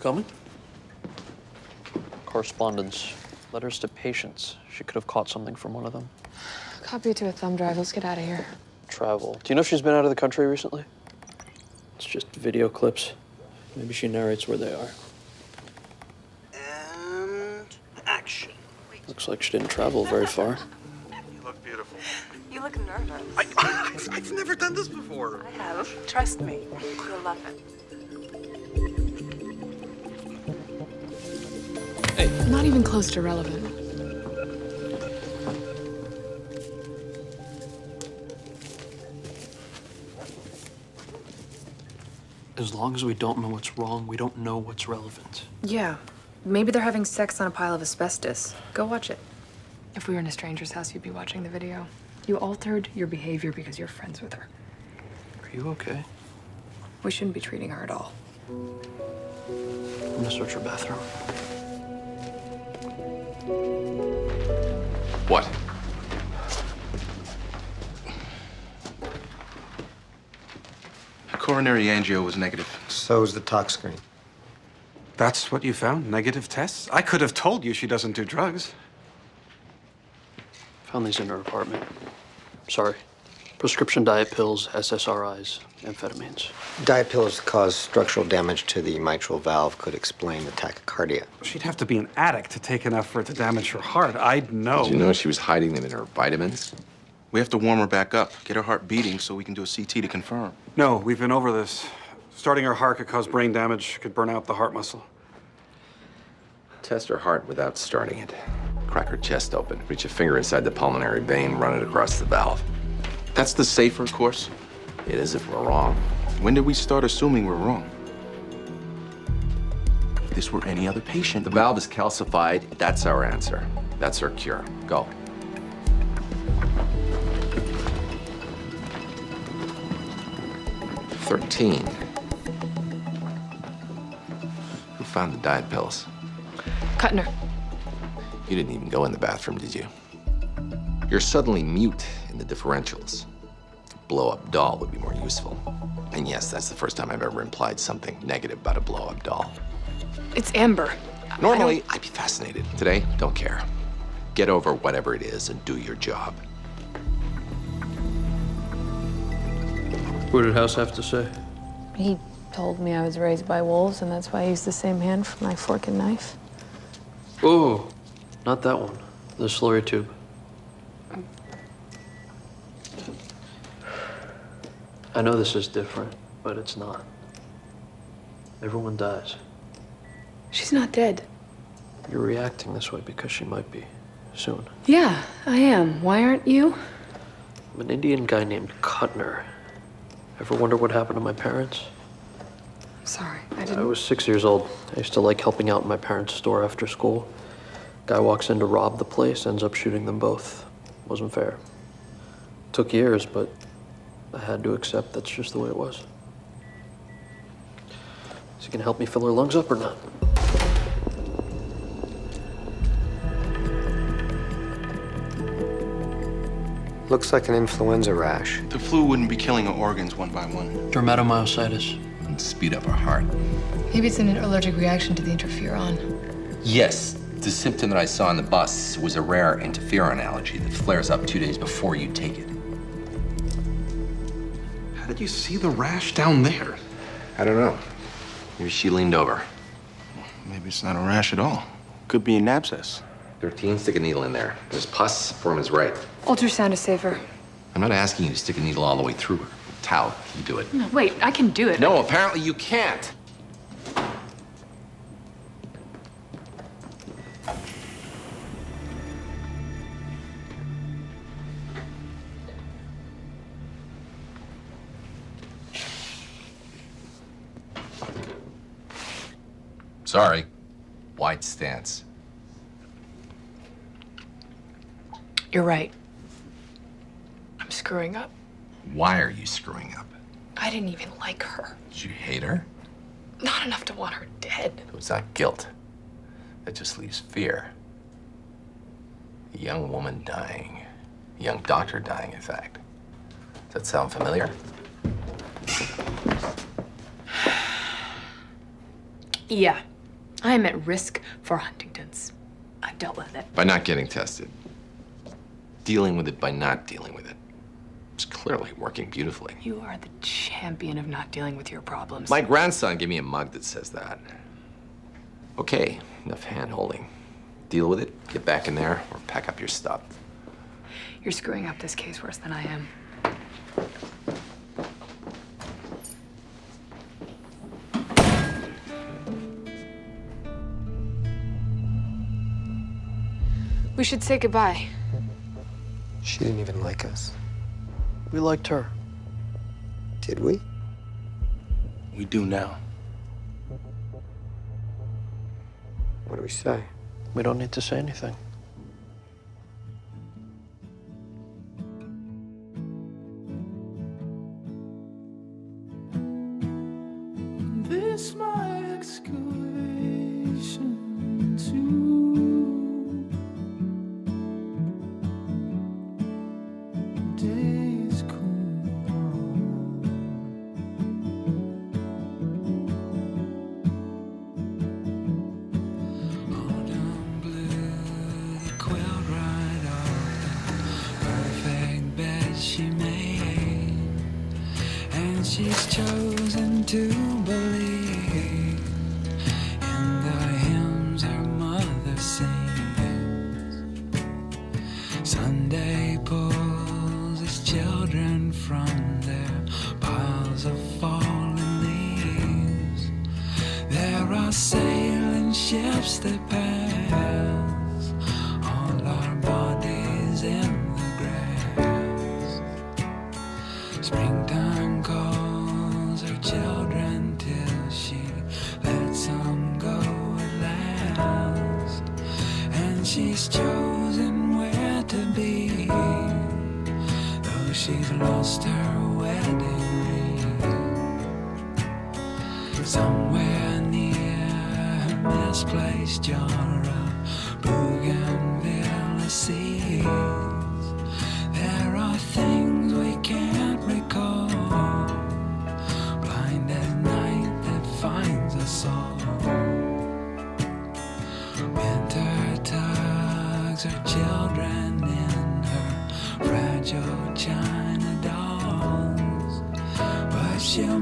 coming? Correspondence. Letters to patients. She could have caught something from one of them. Copy it to a thumb drive. Let's get out of here. Travel. Do you know if she's been out of the country recently? It's just video clips. Maybe she narrates where they are. And action. Looks like she didn't travel very far. You look beautiful. You look nervous. I've never done this before. I have. Trust me. You'll love it. Hey. Not even close to relevant. As long as we don't know what's wrong, we don't know what's relevant. Yeah. Maybe they're having sex on a pile of asbestos. Go watch it. If we were in a stranger's house, you'd be watching the video. You altered your behavior because you're friends with her. Are you okay? We shouldn't be treating her at all. I'm gonna search her bathroom. What? Coronary angio was negative. So is the tox screen. That's what you found? Negative tests? I could have told you she doesn't do drugs. Found these in her apartment. Sorry. Prescription diet pills, SSRIs, amphetamines. Diet pills cause structural damage to the mitral valve, could explain the tachycardia. She'd have to be an addict to take enough for it to damage her heart. I'd know. Did you know she was hiding them in her vitamins? We have to warm her back up, get her heart beating so we can do a CT to confirm. No, we've been over this. Starting her heart could cause brain damage, could burn out the heart muscle. Test her heart without starting it. Crack her chest open, reach a finger inside the pulmonary vein, run it across the valve. That's the safer course. It is if we're wrong. When did we start assuming we're wrong? If this were any other patient, The valve is calcified. That's our answer. That's our cure. Go. "13. Who found the diet pills? Cutner. You didn't even go in the bathroom, did you? You're suddenly mute in the differentials. Blow-up doll would be more useful. And yes, that's the first time I've ever implied something negative about a blow-up doll. It's Amber. Normally, I'd be fascinated. Today, don't care. Get over whatever it is and do your job. What did House have to say? He told me I was raised by wolves, and that's why I used the same hand for my fork and knife. Oh, not that one. The slurry tube. I know this is different, but it's not. Everyone dies. She's not dead. You're reacting this way because she might be soon. Yeah, I am. Why aren't you? I'm an Indian guy named Cutner. Ever wonder what happened to my parents? I'm sorry, I was 6 years old. I used to like helping out in my parents' store after school. Guy walks in to rob the place, ends up shooting them both. Wasn't fair. Took years, but I had to accept that's just the way it was. Is he gonna help me fill her lungs up or not? Looks like an influenza rash. the flu wouldn't be killing her organs one by one. Dermatomyositis. And speed up her heart. Maybe it's an allergic reaction to the interferon. Yes, the symptom that I saw on the bus was a rare interferon allergy that flares up 2 days before you take it. How did you see the rash down there? I don't know. Maybe she leaned over. Maybe it's not a rash at all. Could be an abscess. 13, stick a needle in there. There's pus, form is right. Ultrasound is safer. I'm not asking you to stick a needle all the way through her. Towel, you do it. No, wait, I can do it. No, apparently you can't. Sorry. Wide stance. You're right. I'm screwing up. Why are you screwing up? I didn't even like her. Did you hate her? Not enough to want her dead. It's not guilt. That just leaves fear. A young woman dying. A young doctor dying, in fact. Does that sound familiar? Yeah. I am at risk for Huntington's. I've dealt with it. By not getting tested. Dealing with it by not dealing with it. It's clearly working beautifully. You are the champion of not dealing with your problems. My grandson gave me a mug that says that. Okay, enough hand-holding. Deal with it, get back in there, or pack up your stuff. You're screwing up this case worse than I am. We should say goodbye. She didn't even like us. We liked her. Did we? We do now. What do we say? We don't need to say anything. This my excavation too. Days cool on. Autumn blue, the quilt right off the perfect bed she made, and she's chosen to believe in the hymns her mother sings. Sunday pulls his children from their piles of fallen leaves. There are sailing ships that pass all our bodies in the grass. Springtime calls her children till she lets them go at last, and she's chosen where to be, though she's lost her wedding ring. Somewhere near her misplaced jar of bougainvillea seeds, there are things we can't recall, blind as night that finds us all. Winter tugs her children in her fragile china dolls, but she'll